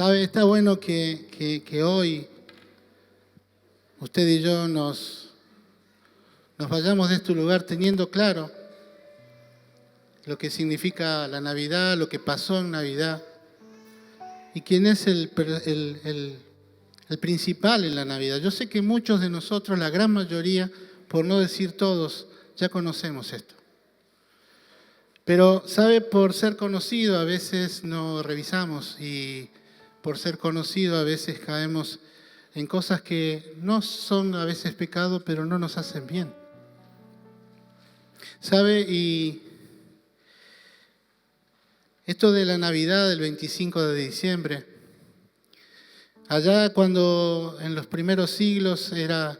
Sabe, está bueno que hoy usted y yo nos vayamos de este lugar teniendo claro lo que significa la Navidad, lo que pasó en Navidad y quién es el principal en la Navidad. Yo sé que muchos de nosotros, la gran mayoría, por no decir todos, ya conocemos esto. Pero, ¿sabe? Por ser conocido a veces no revisamos y por ser conocido a veces caemos en cosas que no son a veces pecado, pero no nos hacen bien. ¿Sabe? Y esto de la Navidad del 25 de diciembre, allá cuando en los primeros siglos era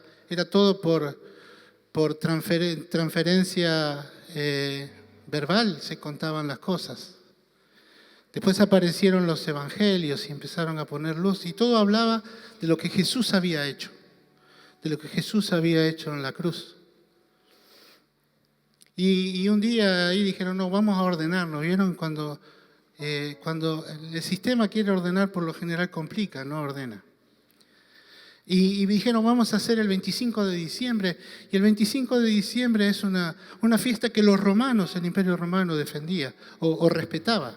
todo por transferencia verbal, se contaban las cosas. Después aparecieron los evangelios y empezaron a poner luz y todo hablaba de lo que Jesús había hecho, de lo que Jesús había hecho en la cruz. Y un día ahí dijeron, no, vamos a ordenarnos. ¿Vieron? Cuando el sistema quiere ordenar, por lo general complica, no ordena. Y dijeron, vamos a hacer el 25 de diciembre. Y el 25 de diciembre es una fiesta que los romanos, el Imperio Romano, defendía o respetaba.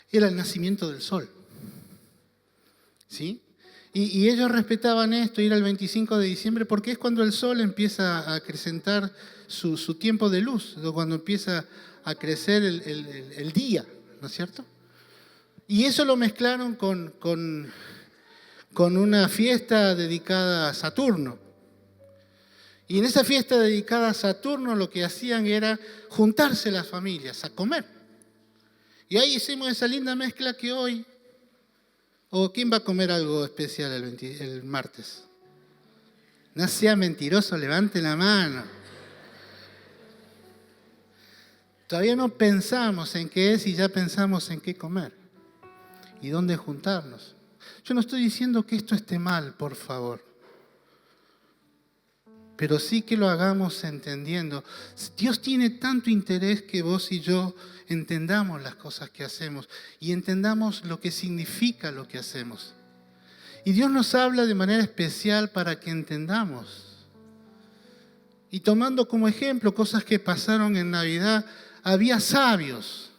Era el nacimiento del sol. ¿Sí? Y ellos respetaban esto, ir al 25 de diciembre, porque es cuando el sol empieza a acrecentar su tiempo de luz, cuando empieza a crecer el día, ¿no es cierto? Y eso lo mezclaron con una fiesta dedicada a Saturno. Y en esa fiesta dedicada a Saturno lo que hacían era juntarse las familias a comer. Y ahí hicimos esa linda mezcla que hoy, ¿o quién va a comer algo especial el martes? No sea mentiroso, levante la mano. Todavía no pensamos en qué es y ya pensamos en qué comer y dónde juntarnos. Yo no estoy diciendo que esto esté mal, por favor. Pero sí que lo hagamos entendiendo. Dios tiene tanto interés que vos y yo entendamos las cosas que hacemos y entendamos lo que significa lo que hacemos. Y Dios nos habla de manera especial para que entendamos. Y tomando como ejemplo cosas que pasaron en Navidad, había sabios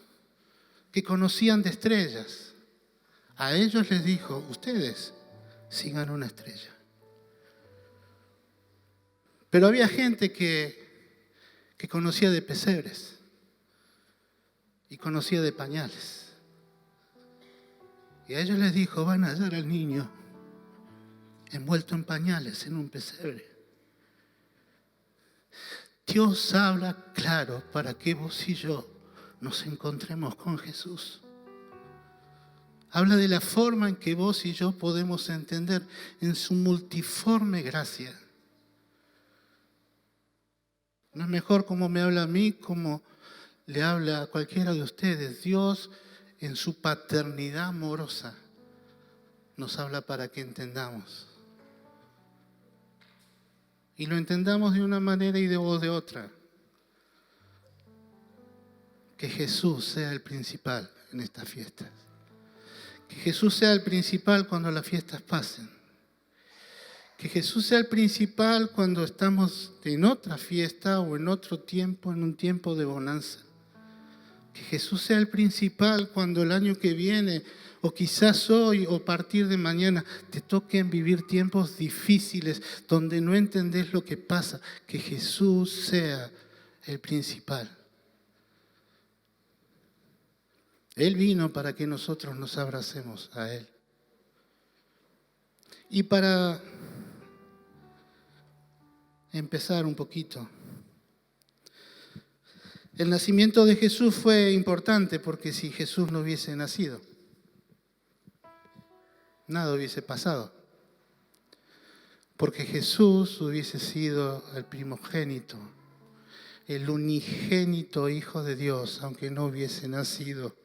que conocían de estrellas. A ellos les dijo, ustedes sigan una estrella. Pero había gente que conocía de pesebres y conocía de pañales. Y a ellos les dijo, van a hallar al niño envuelto en pañales en un pesebre. Dios habla claro para que vos y yo nos encontremos con Jesús. Habla de la forma en que vos y yo podemos entender en su multiforme gracia. No es mejor como me habla a mí, como le habla a cualquiera de ustedes. Dios, en su paternidad amorosa, nos habla para que entendamos. Y lo entendamos de una manera y de otra. Que Jesús sea el principal en estas fiestas. Que Jesús sea el principal cuando las fiestas pasen. Que Jesús sea el principal cuando estamos en otra fiesta o en otro tiempo, en un tiempo de bonanza. Que Jesús sea el principal cuando el año que viene, o quizás hoy o a partir de mañana, te toquen vivir tiempos difíciles donde no entendés lo que pasa. Que Jesús sea el principal. Él vino para que nosotros nos abracemos a Él. Y para empezar un poquito. El nacimiento de Jesús fue importante porque si Jesús no hubiese nacido, nada hubiese pasado. Porque Jesús hubiese sido el primogénito, el unigénito Hijo de Dios, aunque no hubiese nacido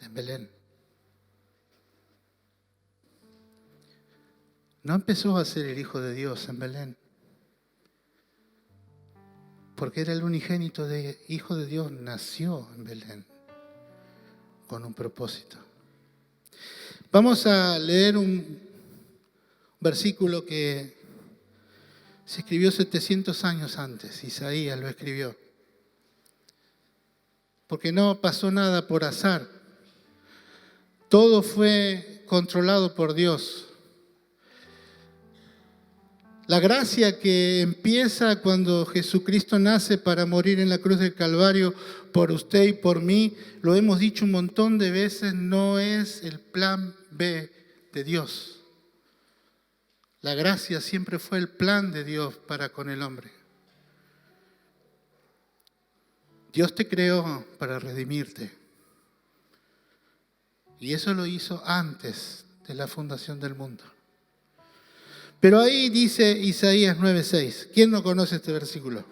en Belén. No empezó a ser el Hijo de Dios en Belén. Porque era el unigénito Hijo de Dios, nació en Belén con un propósito. Vamos a leer un versículo que se escribió 700 años antes. Isaías lo escribió. Porque no pasó nada por azar. Todo fue controlado por Dios. La gracia que empieza cuando Jesucristo nace para morir en la cruz del Calvario por usted y por mí, lo hemos dicho un montón de veces, no es el plan B de Dios. La gracia siempre fue el plan de Dios para con el hombre. Dios te creó para redimirte. Y eso lo hizo antes de la fundación del mundo. Pero ahí dice Isaías 9:6. ¿Quién no conoce este versículo?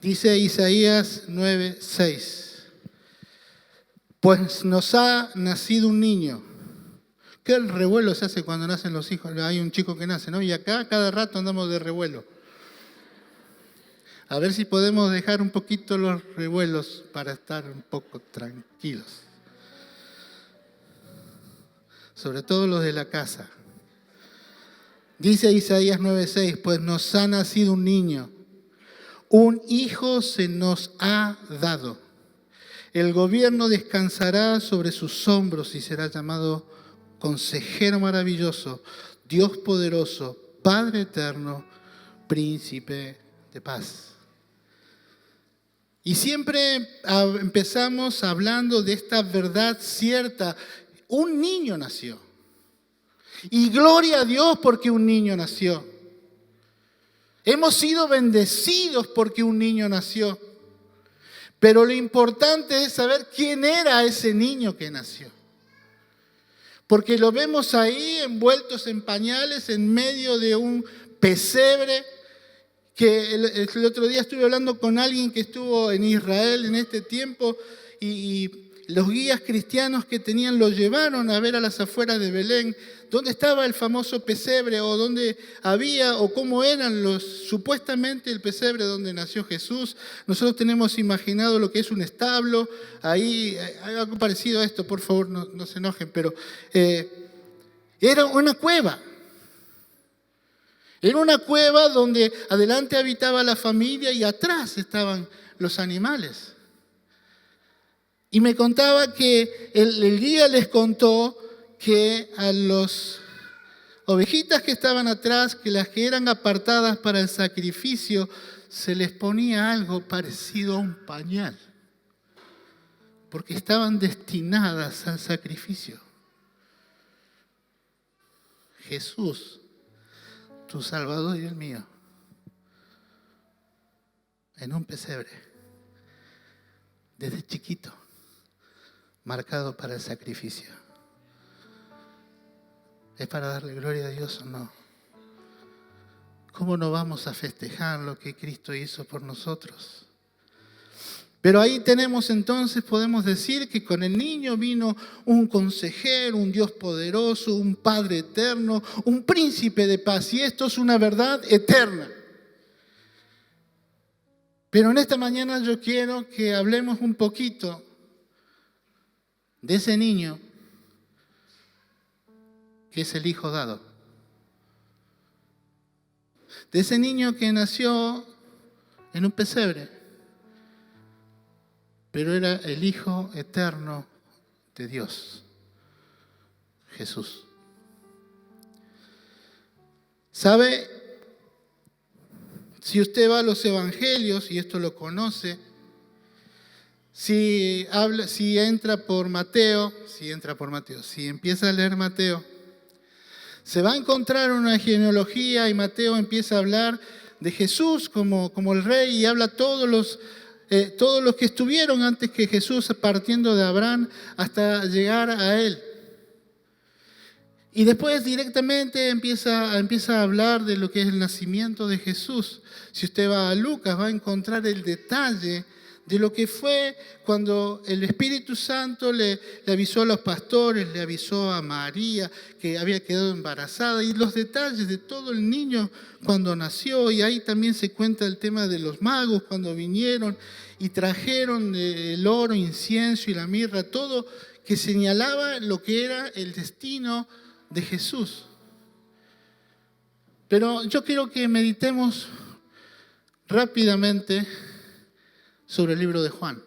Dice Isaías 9:6. Pues nos ha nacido un niño. ¿Qué revuelo se hace cuando nacen los hijos? Hay un chico que nace, ¿no? Y acá cada rato andamos de revuelo. A ver si podemos dejar un poquito los revuelos para estar un poco tranquilos. Sobre todo los de la casa. Dice Isaías 9:6, pues nos ha nacido un niño, un hijo se nos ha dado. El gobierno descansará sobre sus hombros y será llamado Consejero Maravilloso, Dios Poderoso, Padre Eterno, Príncipe de Paz. Y siempre empezamos hablando de esta verdad cierta. Un niño nació. Y gloria a Dios porque un niño nació. Hemos sido bendecidos porque un niño nació. Pero lo importante es saber quién era ese niño que nació. Porque lo vemos ahí envueltos en pañales en medio de un pesebre. Que el otro día estuve hablando con alguien que estuvo en Israel en este tiempo y los guías cristianos que tenían lo llevaron a ver a las afueras de Belén dónde estaba el famoso pesebre o dónde había o cómo eran supuestamente el pesebre donde nació Jesús. Nosotros tenemos imaginado lo que es un establo, ahí algo parecido a esto, por favor no se enojen, pero era una cueva. Era una cueva donde adelante habitaba la familia y atrás estaban los animales. Y me contaba que el guía les contó que a las ovejitas que estaban atrás, que las que eran apartadas para el sacrificio, se les ponía algo parecido a un pañal, porque estaban destinadas al sacrificio. Jesús, tu Salvador y el mío, en un pesebre, desde chiquito, marcado para el sacrificio. ¿Es para darle gloria a Dios o no? ¿Cómo no vamos a festejar lo que Cristo hizo por nosotros? Pero ahí tenemos entonces, podemos decir que con el niño vino un consejero, un Dios poderoso, un Padre eterno, un príncipe de paz. Y esto es una verdad eterna. Pero en esta mañana yo quiero que hablemos un poquito de ese niño que es el hijo dado. De ese niño que nació en un pesebre, pero era el Hijo eterno de Dios, Jesús. ¿Sabe? Si usted va a los evangelios, y esto lo conoce, si empieza a leer Mateo, se va a encontrar una genealogía y Mateo empieza a hablar de Jesús como el rey y habla todos los que estuvieron antes que Jesús, partiendo de Abraham hasta llegar a él. Y después directamente empieza a hablar de lo que es el nacimiento de Jesús. Si usted va a Lucas, va a encontrar el detalle de lo que fue cuando el Espíritu Santo le avisó a los pastores, le avisó a María que había quedado embarazada y los detalles de todo el niño cuando nació. Y ahí también se cuenta el tema de los magos cuando vinieron y trajeron el oro, incienso y la mirra, todo que señalaba lo que era el destino de Jesús. Pero yo quiero que meditemos rápidamente sobre el libro de Juan.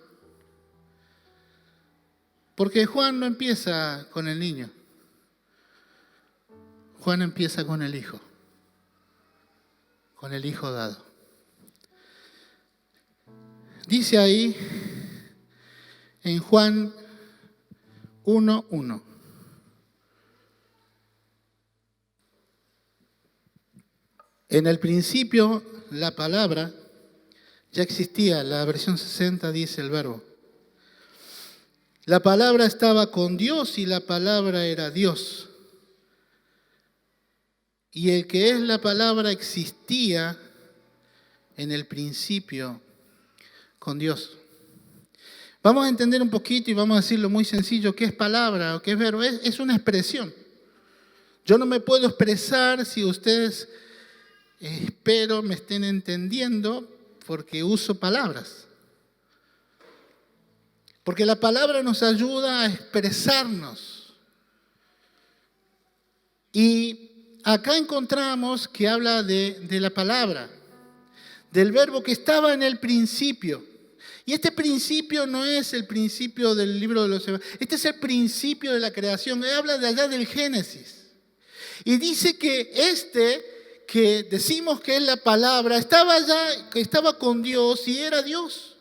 Porque Juan no empieza con el niño. Juan empieza con el hijo dado. Dice ahí en Juan 1:1. En el principio la palabra ya existía, la versión 60 dice el verbo. La palabra estaba con Dios y la palabra era Dios. Y el que es la palabra existía en el principio con Dios. Vamos a entender un poquito y vamos a decirlo muy sencillo, ¿qué es palabra o qué es verbo? Es una expresión. Yo no me puedo expresar si ustedes, espero, me estén entendiendo porque uso palabras. Porque la palabra nos ayuda a expresarnos. Y acá encontramos que habla de la palabra, del verbo que estaba en el principio. Y este principio no es el principio del libro de los Evangelios, este es el principio de la creación. Él habla de allá del Génesis. Y dice que que decimos que es la palabra, estaba allá, que estaba con Dios y era Dios.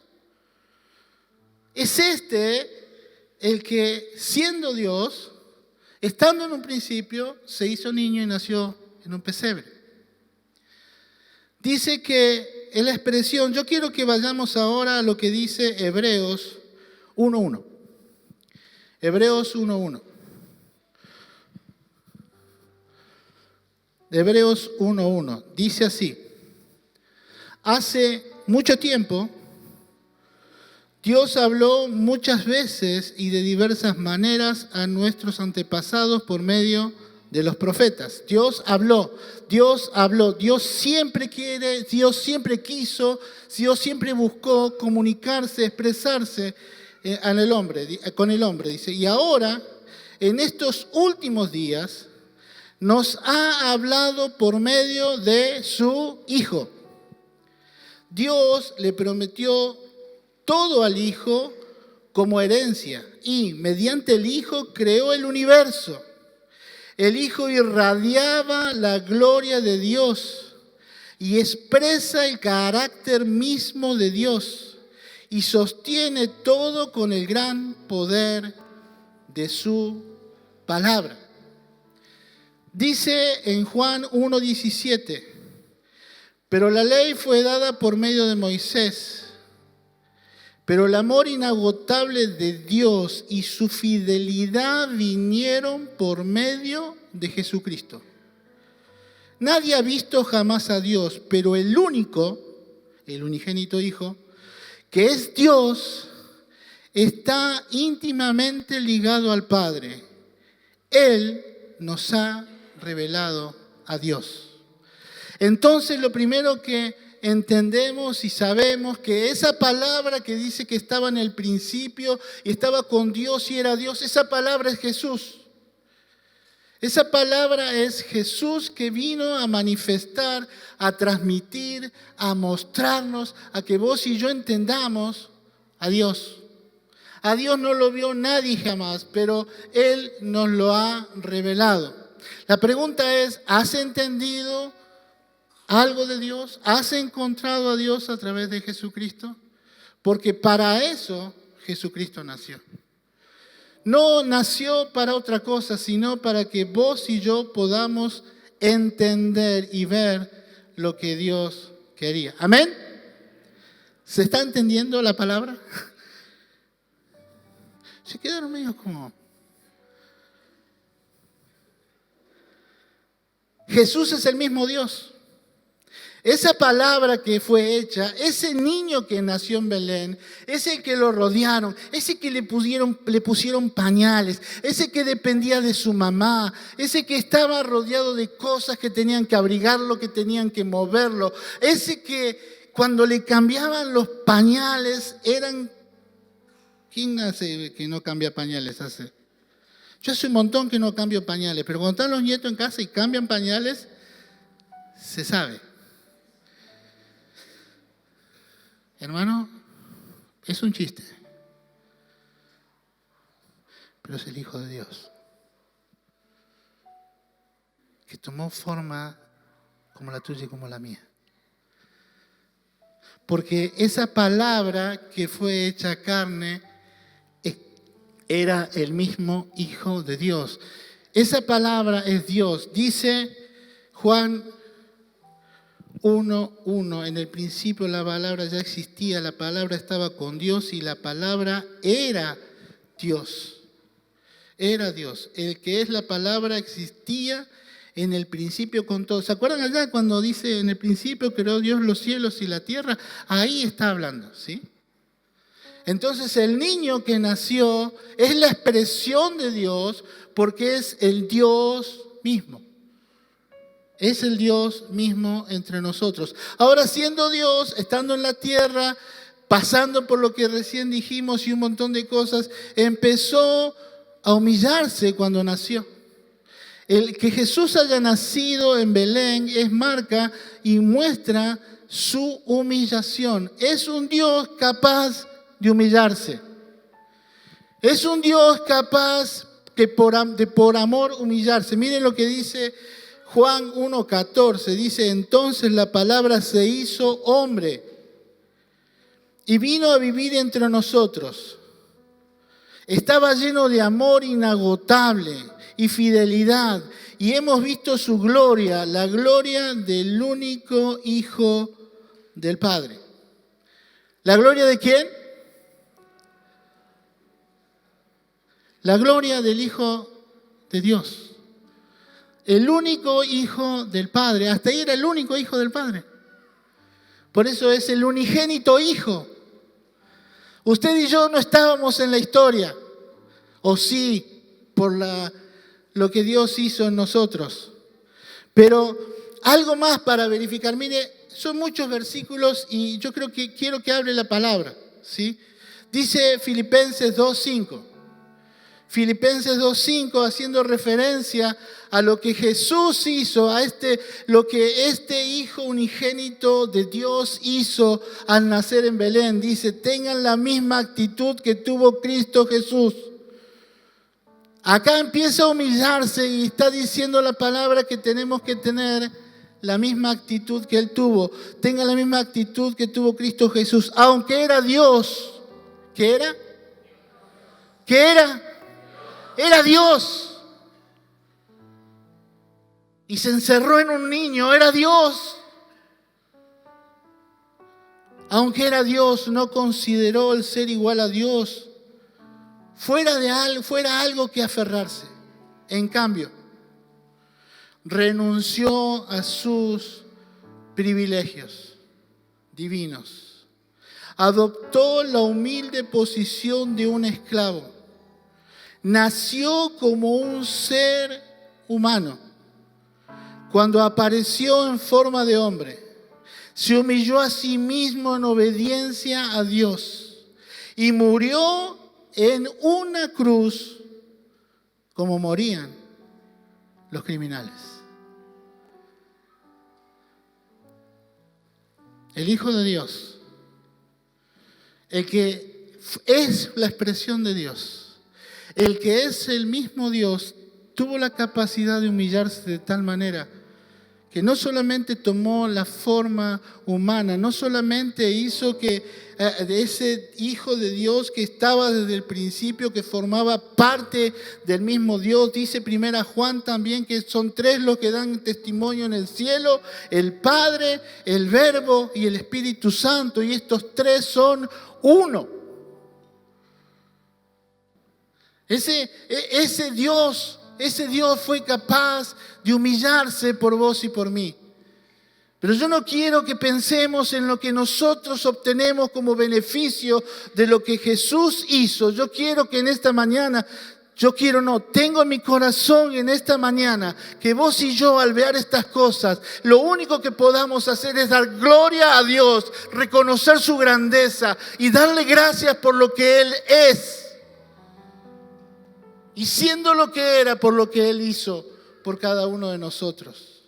Es el que, siendo Dios, estando en un principio, se hizo niño y nació en un pesebre. Dice que es la expresión, yo quiero que vayamos ahora a lo que dice Hebreos 1:1. Hebreos 1:1. Hebreos 1:1. Dice así: hace mucho tiempo, Dios habló muchas veces y de diversas maneras a nuestros antepasados por medio de los profetas. Dios habló, Dios siempre quiere, Dios siempre quiso, Dios siempre buscó comunicarse, expresarse con el hombre, dice. Y ahora, en estos últimos días, nos ha hablado por medio de su Hijo. Dios le prometió todo al Hijo como herencia y mediante el Hijo creó el universo. El Hijo irradiaba la gloria de Dios y expresa el carácter mismo de Dios y sostiene todo con el gran poder de su palabra. Dice en Juan 1:17, pero la ley fue dada por medio de Moisés, pero el amor inagotable de Dios y su fidelidad vinieron por medio de Jesucristo. Nadie ha visto jamás a Dios, pero el unigénito Hijo, que es Dios, está íntimamente ligado al Padre. Él nos ha revelado a Dios. Entonces, lo primero que entendemos y sabemos que esa palabra que dice que estaba en el principio y estaba con Dios y era Dios, esa palabra es Jesús. Esa palabra es Jesús que vino a manifestar, a transmitir, a mostrarnos, a que vos y yo entendamos a Dios. A Dios no lo vio nadie jamás, pero Él nos lo ha revelado. La pregunta es, ¿has entendido algo de Dios? ¿Has encontrado a Dios a través de Jesucristo? Porque para eso Jesucristo nació. No nació para otra cosa, sino para que vos y yo podamos entender y ver lo que Dios quería. ¿Amén? ¿Se está entendiendo la palabra? Se quedaron medio como... Jesús es el mismo Dios. Esa palabra que fue hecha, ese niño que nació en Belén, ese que lo rodearon, ese que le pusieron pañales, ese que dependía de su mamá, ese que estaba rodeado de cosas que tenían que abrigarlo, que tenían que moverlo, ese que cuando le cambiaban los pañales eran ¿Quién hace que no cambia pañales? Yo hace un montón que no cambio pañales, pero cuando están los nietos en casa y cambian pañales, se sabe. Hermano, es un chiste, pero es el Hijo de Dios, que tomó forma como la tuya y como la mía. Porque esa palabra que fue hecha carne era el mismo Hijo de Dios. Esa palabra es Dios. Dice Juan 1:1, en el principio la palabra ya existía, la palabra estaba con Dios y la palabra era Dios. Era Dios. El que es la palabra existía en el principio con todo. ¿Se acuerdan allá cuando dice en el principio creó Dios los cielos y la tierra? Ahí está hablando, ¿sí? Entonces el niño que nació es la expresión de Dios porque es el Dios mismo. Es el Dios mismo entre nosotros. Ahora, siendo Dios, estando en la tierra, pasando por lo que recién dijimos y un montón de cosas, empezó a humillarse cuando nació. El que Jesús haya nacido en Belén es marca y muestra su humillación. Es un Dios capaz de humillarse. Es un Dios capaz de por amor humillarse. Miren lo que dice Juan 1:14. Dice, entonces la palabra se hizo hombre y vino a vivir entre nosotros. Estaba lleno de amor inagotable y fidelidad, y hemos visto su gloria, la gloria del único Hijo del Padre. ¿La gloria de quién? La gloria del Hijo de Dios. El único Hijo del Padre. Hasta ahí era el único Hijo del Padre. Por eso es el unigénito Hijo. Usted y yo no estábamos en la historia. O sí, por lo que Dios hizo en nosotros. Pero algo más para verificar. Mire, son muchos versículos y yo creo que quiero que hable la palabra, ¿sí? Dice Filipenses 2:5. Filipenses 2:5, haciendo referencia a lo que Jesús hizo, lo que este Hijo unigénito de Dios hizo al nacer en Belén. Dice, tengan la misma actitud que tuvo Cristo Jesús. Acá empieza a humillarse y está diciendo la palabra que tenemos que tener la misma actitud que Él tuvo. Tengan la misma actitud que tuvo Cristo Jesús. Aunque era Dios. ¿Qué era? ¿Qué era? Era Dios. Y se encerró en un niño. Era Dios. Aunque era Dios, no consideró el ser igual a Dios fuera algo que aferrarse. En cambio, renunció a sus privilegios divinos. Adoptó la humilde posición de un esclavo. Nació como un ser humano. Cuando apareció en forma de hombre, se humilló a sí mismo en obediencia a Dios y murió en una cruz como morían los criminales. El Hijo de Dios, el que es la expresión de Dios, el que es el mismo Dios, tuvo la capacidad de humillarse de tal manera que no solamente tomó la forma humana, no solamente hizo que de ese Hijo de Dios que estaba desde el principio, que formaba parte del mismo Dios, dice 1 Juan también que son tres los que dan testimonio en el cielo, el Padre, el Verbo y el Espíritu Santo, y estos tres son uno. Ese Dios fue capaz de humillarse por vos y por mí. Pero yo no quiero que pensemos en lo que nosotros obtenemos como beneficio de lo que Jesús hizo. Yo quiero que en esta mañana Tengo en mi corazón en esta mañana que vos y yo al ver estas cosas, lo único que podamos hacer es dar gloria a Dios, reconocer su grandeza y darle gracias por lo que Él es. Y siendo lo que era, por lo que Él hizo por cada uno de nosotros.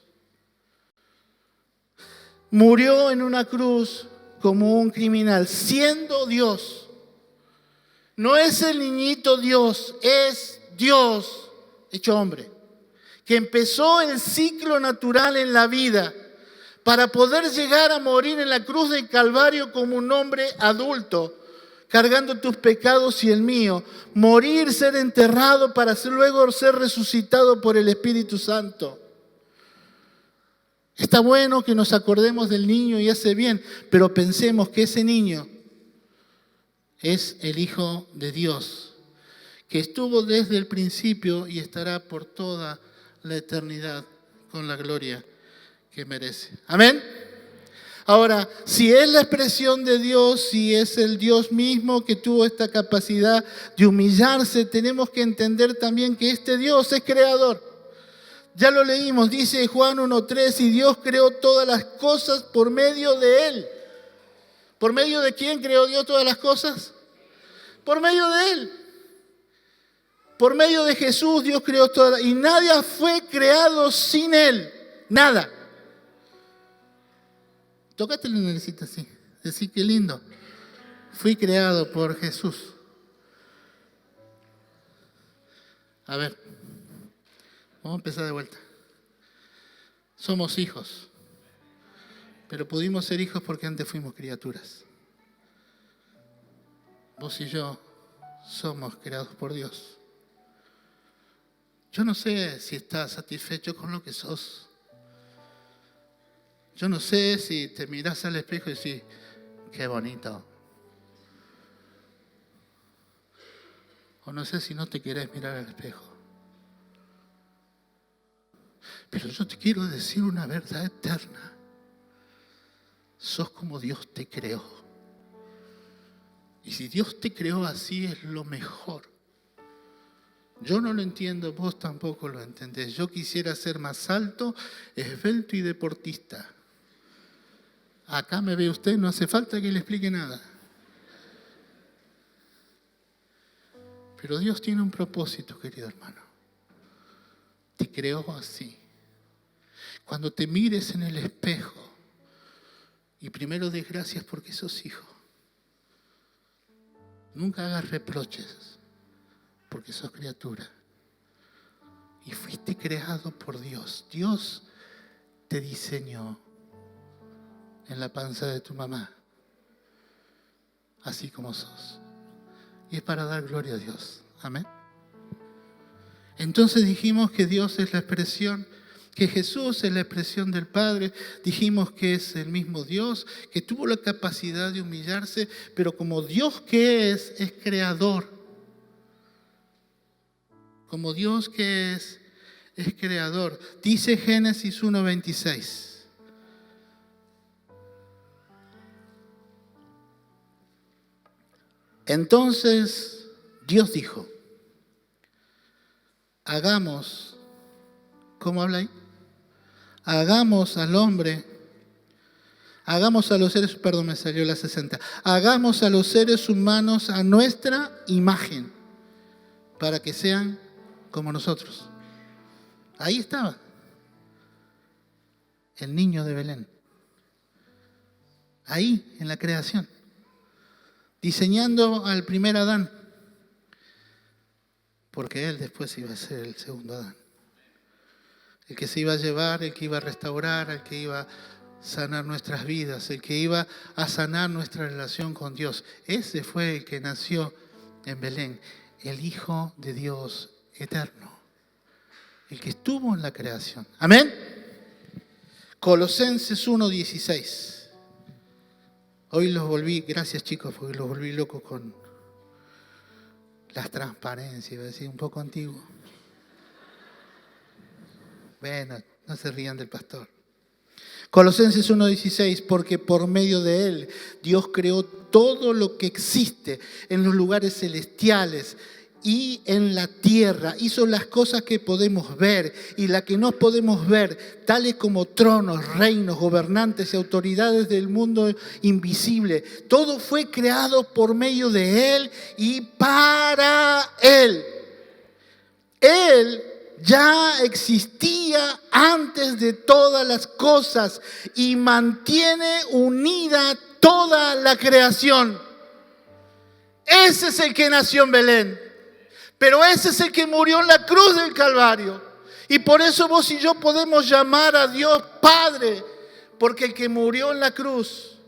Murió en una cruz como un criminal, siendo Dios. No es el niñito Dios, es Dios hecho hombre, que empezó el ciclo natural en la vida para poder llegar a morir en la cruz del Calvario como un hombre adulto, cargando tus pecados y el mío, morir, ser enterrado para luego ser resucitado por el Espíritu Santo. Está bueno que nos acordemos del niño y hace bien, pero pensemos que ese niño es el Hijo de Dios, que estuvo desde el principio y estará por toda la eternidad con la gloria que merece. Amén. Ahora, si es la expresión de Dios, si es el Dios mismo que tuvo esta capacidad de humillarse, tenemos que entender también que este Dios es creador. Ya lo leímos, dice Juan 1:3, y Dios creó todas las cosas por medio de Él. ¿Por medio de quién creó Dios todas las cosas? Por medio de Él. Por medio de Jesús Dios creó todas. Y nadie fue creado sin Él. Nada. Tócate la naricita así. Decir qué lindo. Fui creado por Jesús. A ver. Vamos a empezar de vuelta. Somos hijos. Pero pudimos ser hijos porque antes fuimos criaturas. Vos y yo somos creados por Dios. Yo no sé si estás satisfecho con lo que sos. Yo no sé si te mirás al espejo y decís, qué bonito. O no sé si no te querés mirar al espejo. Pero yo te quiero decir una verdad eterna. Sos como Dios te creó. Y si Dios te creó así es lo mejor. Yo no lo entiendo, vos tampoco lo entendés. Yo quisiera ser más alto, esbelto y deportista. Acá me ve usted, no hace falta que le explique nada. Pero Dios tiene un propósito, querido hermano. Te creó así. Cuando te mires en el espejo, y primero des gracias porque sos hijo. Nunca hagas reproches porque sos criatura. Y fuiste creado por Dios. Dios te diseñó en la panza de tu mamá. Así como sos. Y es para dar gloria a Dios. Amén. Entonces dijimos que Dios es la expresión, que Jesús es la expresión del Padre. Dijimos que es el mismo Dios, que tuvo la capacidad de humillarse, pero como Dios que es creador. Como Dios que es creador. Dice Génesis 1:26. Entonces Dios dijo, hagamos, ¿cómo habla ahí? Hagamos al hombre, hagamos a los seres, perdón, me salió la 60, hagamos a los seres humanos a nuestra imagen, para que sean como nosotros. Ahí estaba el niño de Belén, ahí en la creación, diseñando al primer Adán, porque él después iba a ser el segundo Adán. El que se iba a llevar, el que iba a restaurar, el que iba a sanar nuestras vidas, el que iba a sanar nuestra relación con Dios. Ese fue el que nació en Belén, el Hijo de Dios eterno, el que estuvo en la creación. Amén. Colosenses 1:16. Hoy los volví, gracias chicos, porque los volví locos con las transparencias, iba a decir un poco antiguo. Bueno, no se rían del pastor. Colosenses 1:16, porque por medio de Él Dios creó todo lo que existe en los lugares celestiales y en la tierra. Hizo las cosas que podemos ver y las que no podemos ver, tales como tronos, reinos, gobernantes y autoridades del mundo invisible. Todo fue creado por medio de Él y para Él. Él ya existía antes de todas las cosas y mantiene unida toda la creación. Ese es el que nació en Belén, pero ese es el que murió en la cruz del Calvario. Y por eso vos y yo podemos llamar a Dios Padre, porque el que murió en la cruz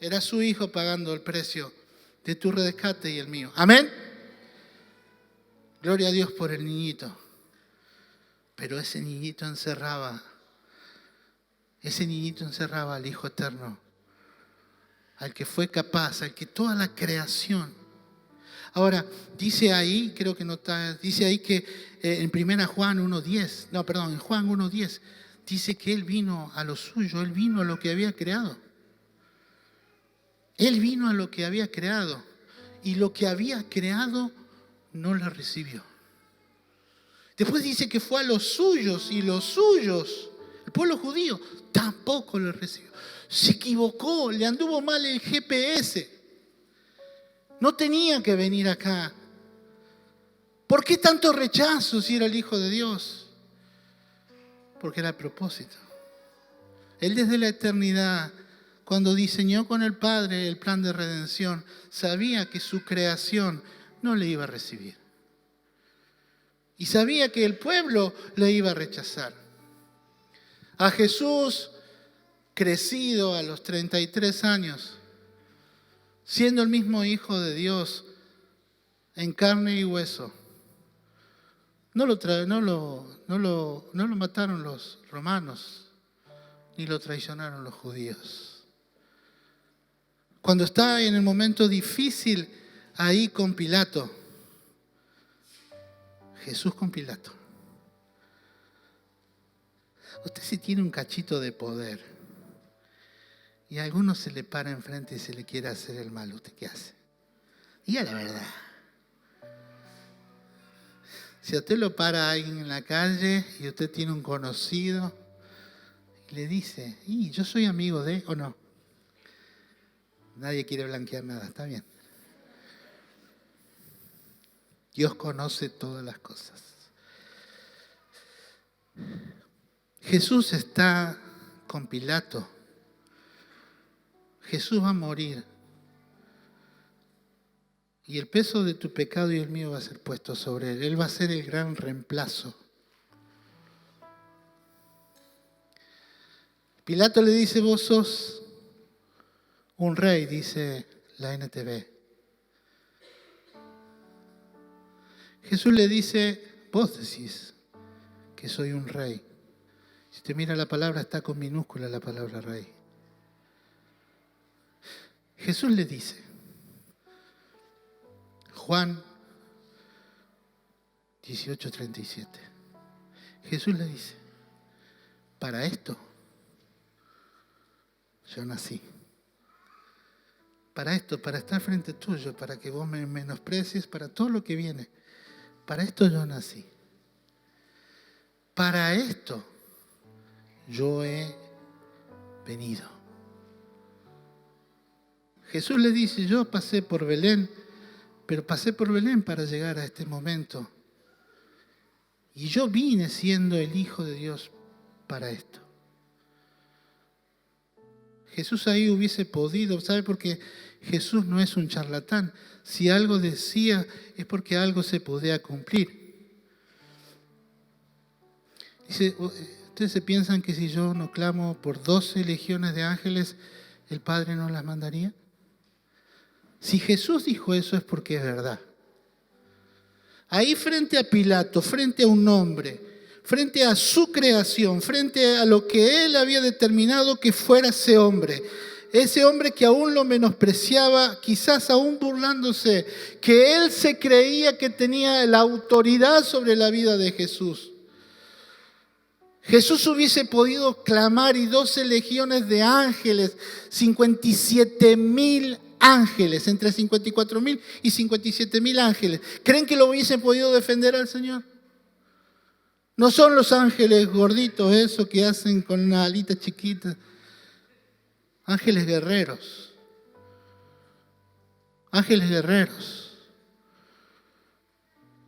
era su Hijo pagando el precio de tu rescate y el mío. Amén. Gloria a Dios por el niñito. Pero ese niñito encerraba al Hijo Eterno, al que fue capaz, al que toda la creación. Ahora, dice ahí, creo que no está, dice ahí que en Juan 1:10, dice que Él vino a lo suyo, Él vino a lo que había creado. Él vino a lo que había creado y lo que había creado no lo recibió. Después dice que fue a los suyos y los suyos, el pueblo judío, tampoco lo recibió. Se equivocó, le anduvo mal el GPS. No tenía que venir acá. ¿Por qué tanto rechazo si era el Hijo de Dios? Porque era el propósito. Él desde la eternidad, cuando diseñó con el Padre el plan de redención, sabía que su creación no le iba a recibir. Y sabía que el pueblo le iba a rechazar. A Jesús, crecido a los 33 años, siendo el mismo Hijo de Dios en carne y hueso, no lo mataron los romanos, ni lo traicionaron los judíos. Cuando está en el momento difícil ahí con Pilato, Jesús con Pilato. Usted si tiene un cachito de poder y a alguno se le para enfrente y se le quiere hacer el mal, ¿usted qué hace? Diga la verdad. Si a usted lo para alguien en la calle y usted tiene un conocido y le dice, ¿y yo soy amigo de o no? Nadie quiere blanquear nada, está bien. Dios conoce todas las cosas. Jesús está con Pilato. Jesús va a morir. Y el peso de tu pecado y el mío va a ser puesto sobre Él. Él va a ser el gran reemplazo. Pilato le dice, vos sos un rey, dice la NTV. Jesús le dice, vos decís que soy un rey. Si usted mira la palabra, está con minúscula la palabra rey. Jesús le dice, Juan 18:37. Jesús le dice, para esto yo nací. Para esto, para estar frente tuyo, para que vos me menosprecies, para todo lo que viene. Para esto yo nací. Para esto yo he venido. Jesús le dice, yo pasé por Belén, pero pasé por Belén para llegar a este momento. Y yo vine siendo el Hijo de Dios para esto. Jesús ahí hubiese podido, ¿sabe? Porque Jesús no es un charlatán. Si algo decía es porque algo se podía cumplir. Dice, ¿ustedes se piensan que si yo no clamo por 12 legiones de ángeles, el Padre no las mandaría? Si Jesús dijo eso es porque es verdad. Ahí frente a Pilato, frente a un hombre, frente a su creación, frente a lo que Él había determinado que fuera ese hombre que aún lo menospreciaba, quizás aún burlándose, que Él se creía que tenía la autoridad sobre la vida de Jesús. Jesús hubiese podido clamar y 12 legiones de ángeles, 57,000 ángeles, entre 54.000 y 57.000 ángeles. ¿Creen que lo hubiesen podido defender al Señor? No son los ángeles gorditos, esos que hacen con una alita chiquita. Ángeles guerreros. Ángeles guerreros.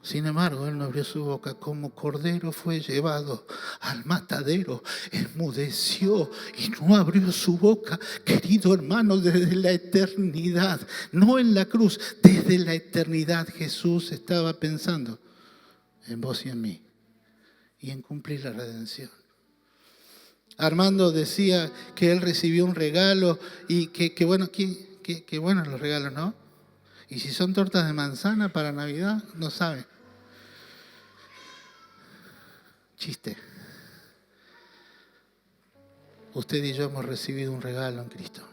Sin embargo, él no abrió su boca, como cordero fue llevado al matadero, enmudeció y no abrió su boca. Querido hermano, desde la eternidad, no en la cruz, desde la eternidad Jesús estaba pensando en vos y en mí y en cumplir la redención. Armando decía que él recibió un regalo y que bueno, que buenos los regalos, ¿no? Y si son tortas de manzana para Navidad, no sabe. Chiste. Usted y yo hemos recibido un regalo en Cristo.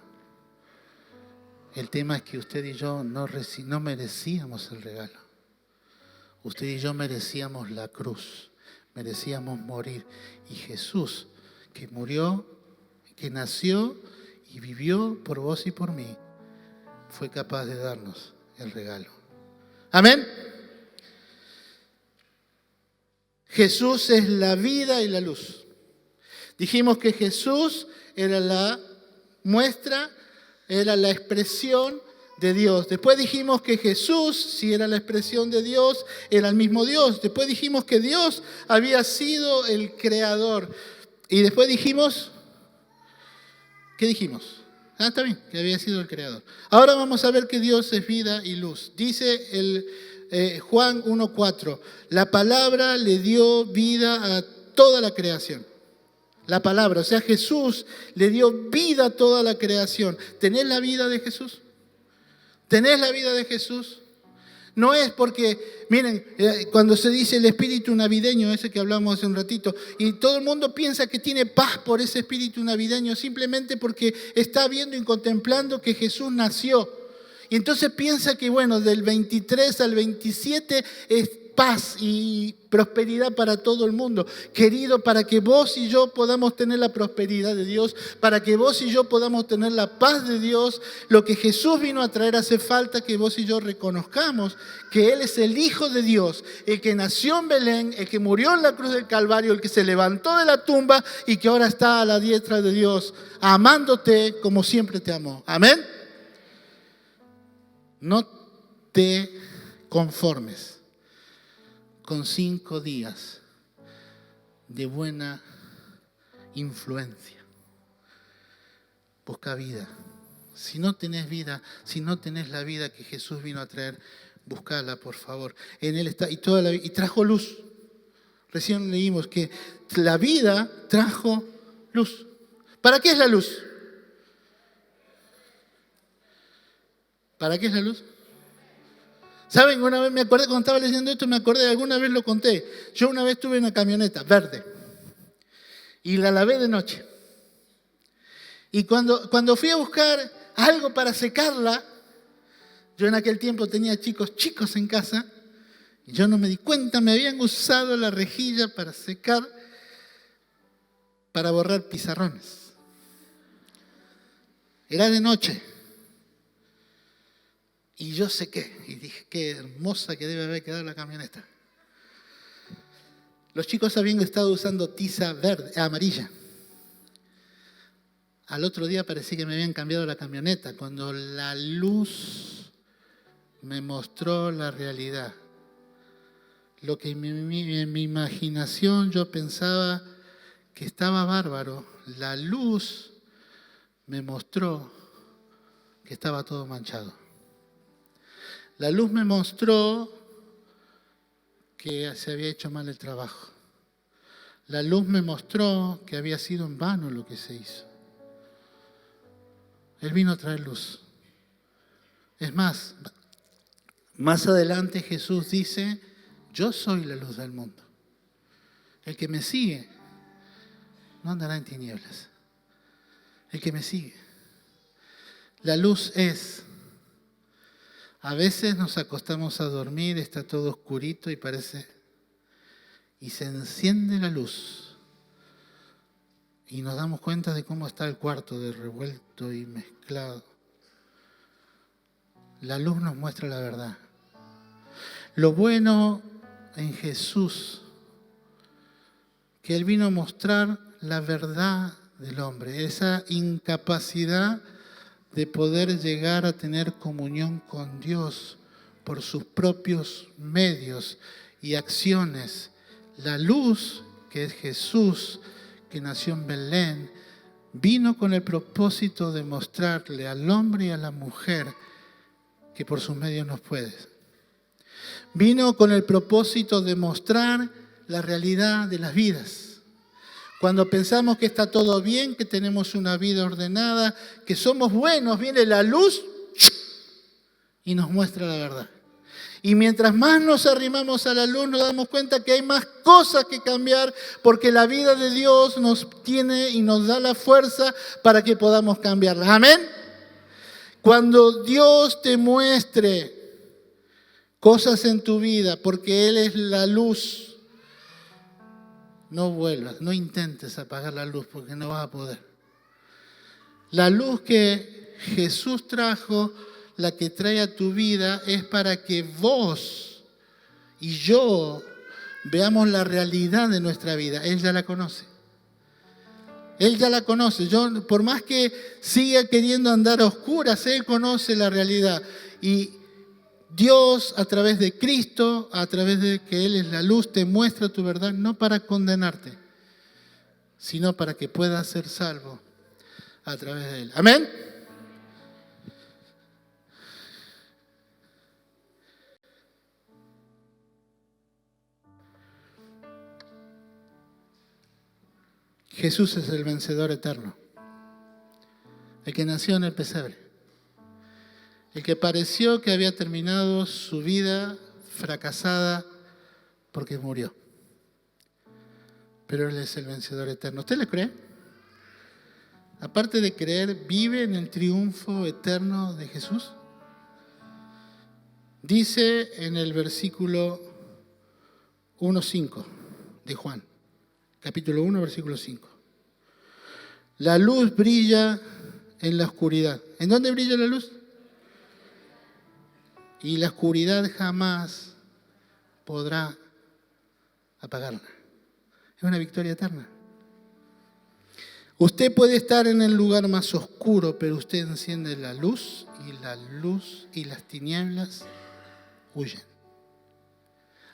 El tema es que usted y yo no merecíamos el regalo. Usted y yo merecíamos la cruz, merecíamos morir. Y Jesús, que murió, que nació y vivió por vos y por mí, fue capaz de darnos el regalo. Amén. Jesús es la vida y la luz. Dijimos que Jesús era la muestra, era la expresión de Dios. Después dijimos que Jesús, si era la expresión de Dios, era el mismo Dios. Después dijimos que Dios había sido el creador. Y después dijimos, ¿qué dijimos? Está bien, que había sido el creador. Ahora vamos a ver que Dios es vida y luz. Dice Juan 1:4, la palabra le dio vida a toda la creación. La palabra, o sea, Jesús le dio vida a toda la creación. ¿Tenés la vida de Jesús? ¿Tenés la vida de Jesús? No es porque, miren, cuando se dice el espíritu navideño, ese que hablamos hace un ratito, y todo el mundo piensa que tiene paz por ese espíritu navideño, simplemente porque está viendo y contemplando que Jesús nació. Y entonces piensa que, bueno, del 23 al 27 es paz y prosperidad para todo el mundo. Querido, para que vos y yo podamos tener la prosperidad de Dios, para que vos y yo podamos tener la paz de Dios, lo que Jesús vino a traer, hace falta que vos y yo reconozcamos que Él es el Hijo de Dios, el que nació en Belén, el que murió en la cruz del Calvario, el que se levantó de la tumba y que ahora está a la diestra de Dios, amándote como siempre te amó. Amén. No te conformes con 5 días de buena influencia. Busca vida. Si no tenés vida, si no tenés la vida que Jesús vino a traer, buscala, por favor. En Él está, y trajo luz. Recién leímos que la vida trajo luz. ¿Para qué es la luz? ¿Para qué es la luz? ¿Saben? Una vez me acordé, cuando estaba leyendo esto, me acordé, alguna vez lo conté. Yo una vez tuve una camioneta verde y la lavé de noche. Y cuando fui a buscar algo para secarla, yo en aquel tiempo tenía chicos en casa, y yo no me di cuenta, me habían usado la rejilla para secar, para borrar pizarrones. Era de noche. Y yo sequé, y dije, qué hermosa que debe haber quedado la camioneta. Los chicos habían estado usando tiza verde, amarilla. Al otro día parecía que me habían cambiado la camioneta, cuando la luz me mostró la realidad. Lo que en mi imaginación yo pensaba que estaba bárbaro, la luz me mostró que estaba todo manchado. La luz me mostró que se había hecho mal el trabajo. La luz me mostró que había sido en vano lo que se hizo. Él vino a traer luz. Es más adelante Jesús dice, yo soy la luz del mundo. El que me sigue no andará en tinieblas. El que me sigue. La luz es... A veces nos acostamos a dormir, está todo oscurito y se enciende la luz. Y nos damos cuenta de cómo está el cuarto de revuelto y mezclado. La luz nos muestra la verdad. Lo bueno en Jesús, que Él vino a mostrar la verdad del hombre, esa incapacidad de poder llegar a tener comunión con Dios por sus propios medios y acciones. La luz, que es Jesús, que nació en Belén, vino con el propósito de mostrarle al hombre y a la mujer que por sus medios no puede. Vino con el propósito de mostrar la realidad de las vidas. Cuando pensamos que está todo bien, que tenemos una vida ordenada, que somos buenos, viene la luz y nos muestra la verdad. Y mientras más nos arrimamos a la luz, nos damos cuenta que hay más cosas que cambiar, porque la vida de Dios nos tiene y nos da la fuerza para que podamos cambiarlas. Amén. Cuando Dios te muestre cosas en tu vida, porque Él es la luz, no vuelvas, no intentes apagar la luz, porque no vas a poder. La luz que Jesús trajo, la que trae a tu vida, es para que vos y yo veamos la realidad de nuestra vida. Él ya la conoce. Él ya la conoce. Yo, por más que siga queriendo andar a oscuras, Él conoce la realidad. Y Dios, a través de Cristo, a través de que Él es la luz, te muestra tu verdad, no para condenarte, sino para que puedas ser salvo a través de Él. Amén. Jesús es el vencedor eterno, el que nació en el pesebre, el que pareció que había terminado su vida fracasada porque murió. Pero Él es el vencedor eterno. ¿Usted le cree? Aparte de creer, ¿vive en el triunfo eterno de Jesús? Dice en el versículo 1:5 de Juan, capítulo 1, versículo 5. La luz brilla en la oscuridad. ¿En dónde brilla la luz? Y la oscuridad jamás podrá apagarla. Es una victoria eterna. Usted puede estar en el lugar más oscuro, pero usted enciende la luz y las tinieblas huyen.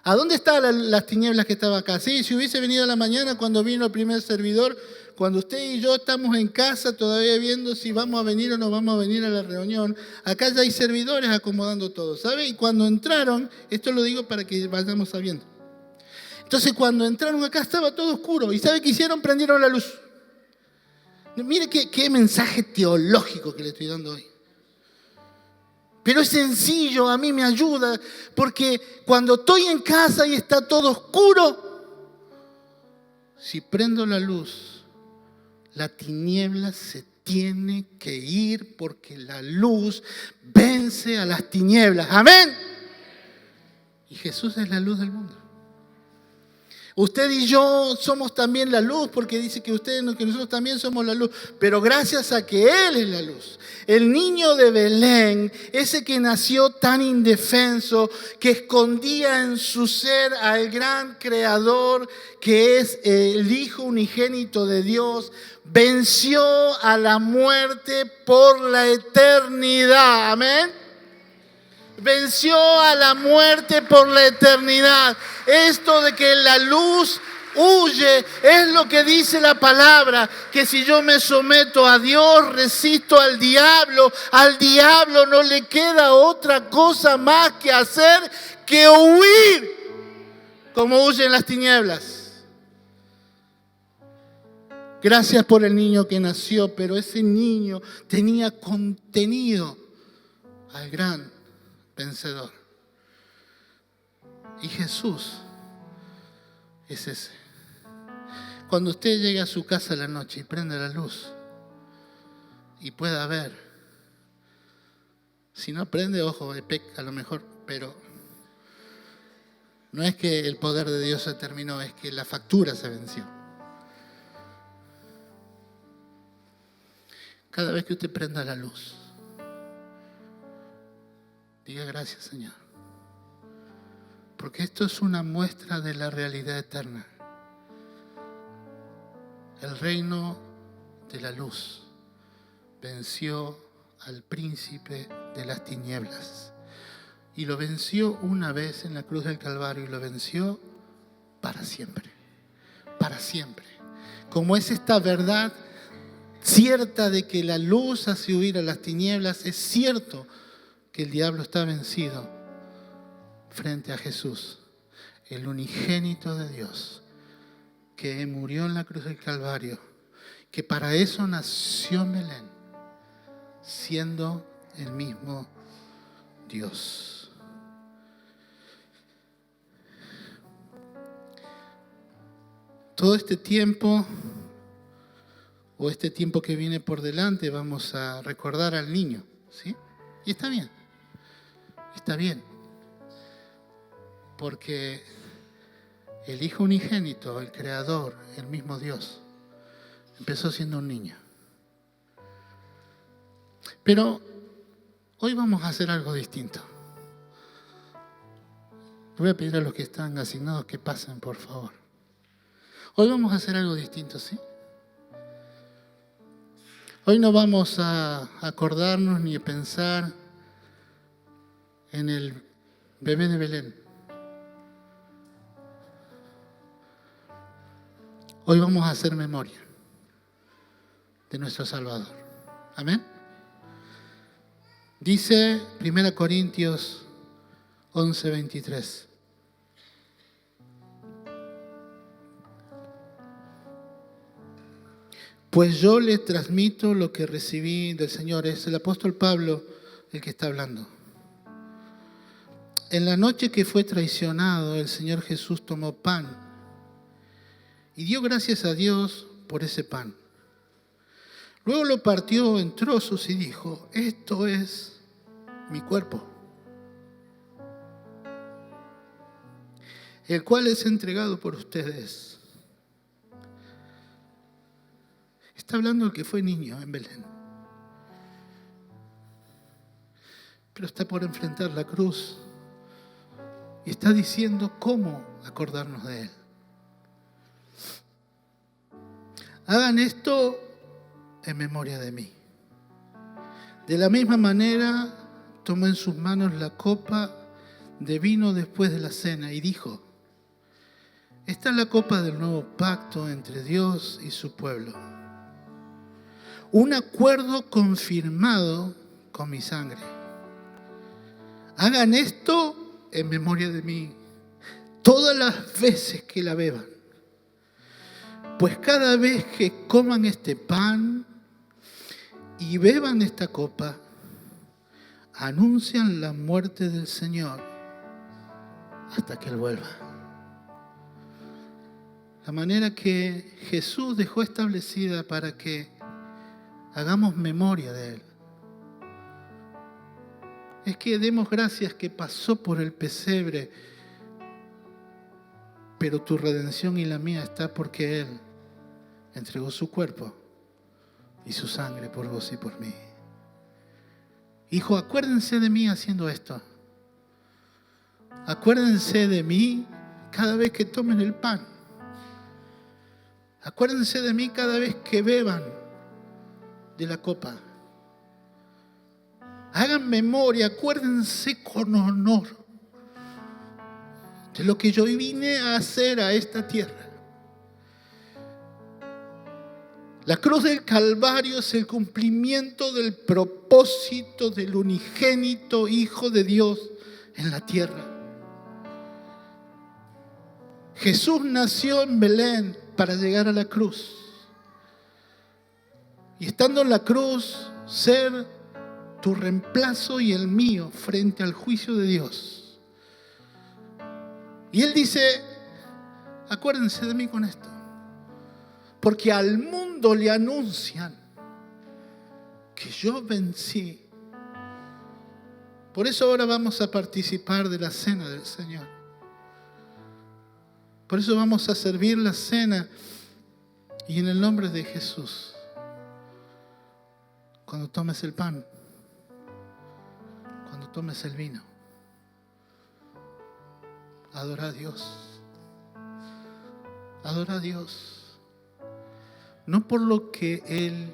¿A dónde están las tinieblas que estaban acá? Sí, si hubiese venido a la mañana cuando vino el primer servidor, cuando usted y yo estamos en casa todavía viendo si vamos a venir o no vamos a venir a la reunión, acá ya hay servidores acomodando todo, ¿sabe? Y cuando entraron, esto lo digo para que vayamos sabiendo. Entonces cuando entraron acá estaba todo oscuro. ¿Y sabe qué hicieron? Prendieron la luz. Mire qué mensaje teológico que le estoy dando hoy. Pero es sencillo, a mí me ayuda, porque cuando estoy en casa y está todo oscuro, si prendo la luz, la tiniebla se tiene que ir, porque la luz vence a las tinieblas. ¡Amén! Y Jesús es la luz del mundo. Usted y yo somos también la luz, porque dice que nosotros también somos la luz, pero gracias a que Él es la luz. El niño de Belén, ese que nació tan indefenso, que escondía en su ser al gran creador, que es el Hijo unigénito de Dios, venció a la muerte por la eternidad. Amén. Venció a la muerte por la eternidad. Esto de que la luz huye es lo que dice la palabra, que si yo me someto a Dios, resisto al diablo no le queda otra cosa más que hacer que huir, como huyen las tinieblas. Gracias por el niño que nació, pero ese niño tenía contenido al gran vencedor. Y Jesús es ese. Cuando usted llegue a su casa a la noche y prenda la luz y pueda ver, si no prende, ojo, peca a lo mejor, pero no es que el poder de Dios se terminó, es que la factura se venció. Cada vez que usted prenda la luz, Diga gracias, Señor. Porque esto es una muestra de la realidad eterna. El reino de la luz venció al príncipe de las tinieblas. Y lo venció una vez en la cruz del Calvario y lo venció para siempre. Para siempre. Como es esta verdad cierta de que la luz hace huir a las tinieblas, es cierto que el diablo está vencido frente a Jesús, el unigénito de Dios, que murió en la cruz del Calvario, que para eso nació en Belén, siendo el mismo Dios. Todo este tiempo, o este tiempo que viene por delante, vamos a recordar al niño, ¿sí? Y está bien, porque el Hijo unigénito, el Creador, el mismo Dios, empezó siendo un niño. Pero hoy vamos a hacer algo distinto. Voy a pedir a los que están asignados que pasen, por favor. Hoy vamos a hacer algo distinto, ¿sí? Hoy no vamos a acordarnos ni a pensar en el bebé de Belén. Hoy vamos a hacer memoria de nuestro Salvador. Amén. Dice 1 Corintios 11:23. Pues yo les transmito lo que recibí del Señor. Es el apóstol Pablo el que está hablando. En la noche que fue traicionado, el Señor Jesús tomó pan y dio gracias a Dios por ese pan. Luego lo partió en trozos y dijo: esto es mi cuerpo, el cual es entregado por ustedes. Está hablando el que fue niño en Belén, pero está por enfrentar la cruz y está diciendo cómo acordarnos de él. Hagan esto en memoria de mí. De la misma manera, tomó en sus manos la copa de vino después de la cena y dijo: esta es la copa del nuevo pacto entre Dios y su pueblo. Un acuerdo confirmado con mi sangre. Hagan esto en memoria de mí todas las veces que la beban. Pues cada vez que coman este pan y beban esta copa, anuncian la muerte del Señor hasta que Él vuelva. La manera que Jesús dejó establecida para que hagamos memoria de Él es que demos gracias que pasó por el pesebre, pero tu redención y la mía está porque Él entregó su cuerpo y su sangre por vos y por mí. Hijo, acuérdense de mí haciendo esto. Acuérdense de mí cada vez que tomen el pan. Acuérdense de mí cada vez que beban de la copa. Hagan memoria, acuérdense con honor de lo que yo vine a hacer a esta tierra. La cruz del Calvario es el cumplimiento del propósito del unigénito Hijo de Dios en la tierra. Jesús nació en Belén para llegar a la cruz. Y estando en la cruz, ser tu reemplazo y el mío frente al juicio de Dios. Y Él dice: acuérdense de mí con esto. Porque al mundo le anuncian que yo vencí. Por eso ahora vamos a participar de la cena del Señor. Por eso vamos a servir la cena. Y en el nombre de Jesús, cuando tomes el pan, cuando tomes el vino, adora a Dios. Adora a Dios. No por lo que Él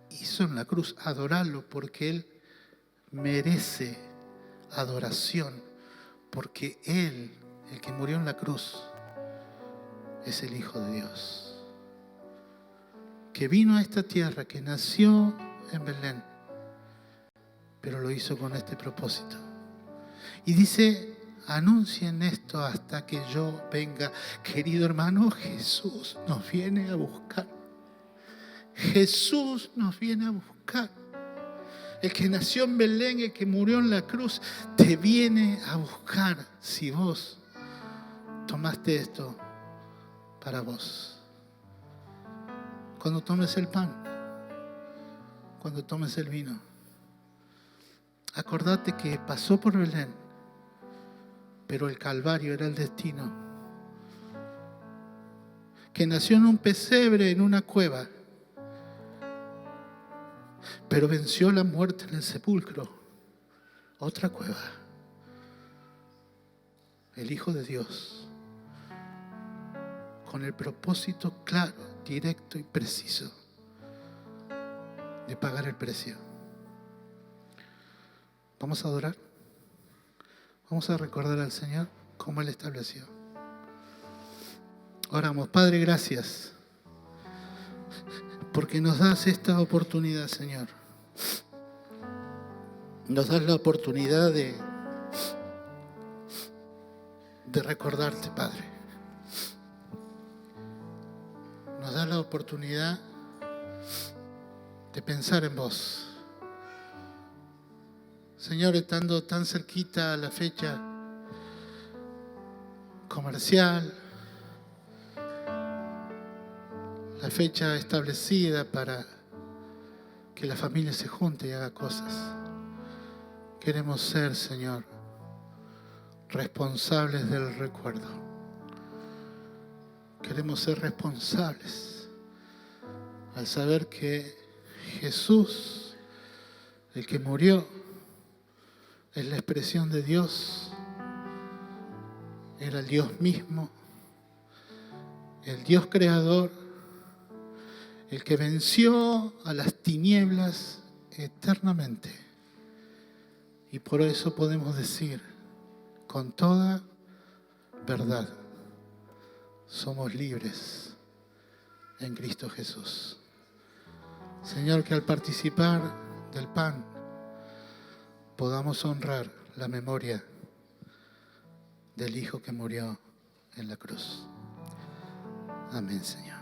hizo en la cruz, adorarlo porque Él merece adoración, porque Él, el que murió en la cruz, es el Hijo de Dios, que vino a esta tierra, que nació en Belén, pero lo hizo con este propósito. Y dice, anuncien esto hasta que yo venga. Querido hermano, Jesús nos viene a buscar. Jesús nos viene a buscar. El que nació en Belén, el que murió en la cruz, te viene a buscar si vos tomaste esto para vos. Cuando tomes el pan, cuando tomes el vino, acordate que pasó por Belén, pero el Calvario era el destino. Que nació en un pesebre, en una cueva, pero venció la muerte en el sepulcro. Otra cueva. El Hijo de Dios, con el propósito claro, directo y preciso de pagar el precio. Vamos a adorar. Vamos a recordar al Señor como Él estableció. Oramos. Padre, gracias porque nos das esta oportunidad, Señor. Nos das la oportunidad de recordarte, Padre. Nos das la oportunidad de pensar en vos. Señor, estando tan cerquita a la fecha comercial, la fecha establecida para que la familia se junte y haga cosas, queremos ser, Señor, responsables del recuerdo. Queremos ser responsables al saber que Jesús, el que murió, es la expresión de Dios, era el Dios mismo, el Dios creador, el que venció a las tinieblas eternamente. Y por eso podemos decir con toda verdad, somos libres en Cristo Jesús. Señor, que al participar del pan podamos honrar la memoria del Hijo que murió en la cruz. Amén, Señor.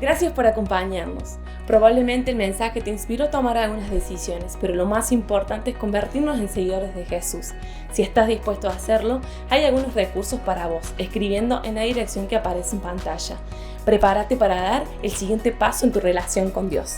Gracias por acompañarnos. Probablemente el mensaje te inspiró a tomar algunas decisiones, pero lo más importante es convertirnos en seguidores de Jesús. Si estás dispuesto a hacerlo, hay algunos recursos para vos, escribiendo en la dirección que aparece en pantalla. Prepárate para dar el siguiente paso en tu relación con Dios.